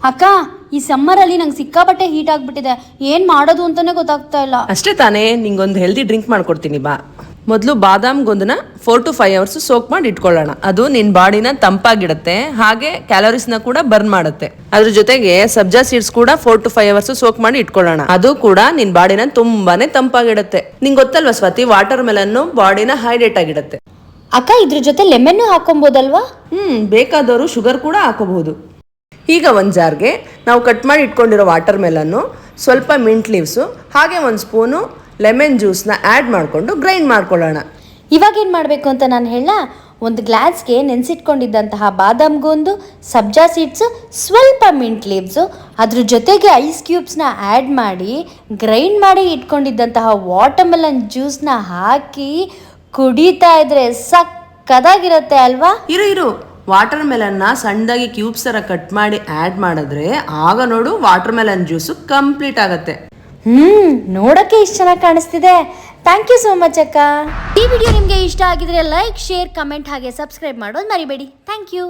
ಅಕ್ಕ, ಈ ಸಮ್ಮರಲ್ಲಿ ನಂಗೆ ಸಿಕ್ಕಾಪಟ್ಟೆ ಹೀಟ್ ಆಗ್ಬಿಟ್ಟಿದೆ. ಏನ್ ಮಾಡೋದು ಅಂತಾನೆ ಗೊತ್ತಾಗ್ತಾ ಇಲ್ಲ. ಅಷ್ಟೇ ತಾನೇ, ನಿಂಗೊಂದು ಹೆಲ್ದಿ ಡ್ರಿಂಕ್ ಮಾಡ್ಕೊಡ್ತೀನಿ ಬಾ. ಮೊದಲು ಬಾದಾಮ್ ಗೊಂದನ 4 to 5 hours ಸೋಕ್ ಮಾಡಿ ಇಟ್ಕೊಳ್ಳೋಣ. ಅದು ನಿನ್ ಬಾಡಿನ ತಂಪಾಗಿಡುತ್ತೆ, ಹಾಗೆ ಕ್ಯಾಲೋರೀಸ್ನ ಕೂಡ ಬರ್ನ್ ಮಾಡುತ್ತೆ. ಅದ್ರ ಜೊತೆಗೆ ಸಬ್ಜಾ ಸೀಡ್ಸ್ ಕೂಡ 4 to 5 hours ಸೋಕ್ ಮಾಡಿ ಇಟ್ಕೊಳ್ಳೋಣ. ಅದು ಕೂಡ ನಿನ್ ಬಾಡಿನ ತುಂಬಾನೇ ತಂಪಾಗಿಡುತ್ತೆ. ನಿಂಗೆ ಗೊತ್ತಲ್ವಾ ಸ್ವಾತಿ, ವಾಟರ್ ಮೆಲನ್ ಬಾಡಿನ ಹೈಡ್ರೇಟ್ ಆಗಿಡುತ್ತೆ. ಅಕ್ಕ, ಇದ್ರ ಜೊತೆ ಲೆಮನ್ ಹಾಕೊಬೋದಲ್ವಾ? ಬೇಕಾದವರು ಶುಗರ್ ಕೂಡ ಹಾಕೋಬಹುದು. ಈಗ ಒಂದು ಜಾರ್ಗೆ ನಾವು ಕಟ್ ಮಾಡಿ ಇಟ್ಕೊಂಡಿರೋ ವಾಟರ್ ಮೆಲನ್ನು, ಸ್ವಲ್ಪ ಮಿಂಟ್ ಲೀವ್ಸು, ಹಾಗೆ 1 ಸ್ಪೂನು ಲೆಮನ್ ಜ್ಯೂಸ್ನ ಆ್ಯಡ್ ಮಾಡಿಕೊಂಡು ಗ್ರೈಂಡ್ ಮಾಡ್ಕೊಳ್ಳೋಣ. ಇವಾಗ ಏನು ಮಾಡಬೇಕು ಅಂತ ನಾನು ಹೇಳ, ಒಂದು ಗ್ಲಾಸ್ಗೆ ನೆನೆಸಿಟ್ಕೊಂಡಿದ್ದಂತಹ ಬಾದಾಮ್ ಗೋಂದು, ಸಬ್ಜಾ ಸೀಡ್ಸು, ಸ್ವಲ್ಪ ಮಿಂಟ್ ಲೀವ್ಸು, ಅದ್ರ ಜೊತೆಗೆ ಐಸ್ ಕ್ಯೂಬ್ಸ್ನ ಆ್ಯಡ್ ಮಾಡಿ ಗ್ರೈಂಡ್ ಮಾಡಿ ಇಟ್ಕೊಂಡಿದ್ದಂತಹ ವಾಟರ್ಮೆಲನ್ ಜ್ಯೂಸ್ನ ಹಾಕಿ ಕುಡಿತಾ ಇದ್ರೆ ಸಕ್ಕದಾಗಿರುತ್ತೆ ಅಲ್ವಾ? ಇರು ವಾಟರ್ ಮೆಲನ್ನ ಸಣ್ಣದಾಗಿ ಕ್ಯೂಬ್ಸ್ ಥರ ಕಟ್ ಮಾಡಿ ಆ್ಯಡ್ ಮಾಡಿದ್ರೆ ಆಗ ನೋಡು ವಾಟರ್ ಮೆಲನ್ ಜ್ಯೂಸು ಕಂಪ್ಲೀಟ್ ಆಗುತ್ತೆ. ನೋಡೋಕ್ಕೆ ಇಷ್ಟು ಚೆನ್ನಾಗಿ ಕಾಣಿಸ್ತಿದೆ. ಥ್ಯಾಂಕ್ ಯು ಸೋ ಮಚ್ ಅಕ್ಕ. ಈ ವಿಡಿಯೋ ನಿಮಗೆ ಇಷ್ಟ ಆಗಿದ್ರೆ ಲೈಕ್, ಶೇರ್, ಕಮೆಂಟ್ ಹಾಗೆ ಸಬ್ಸ್ಕ್ರೈಬ್ ಮಾಡೋದು ಮರಿಬೇಡಿ. Thank you.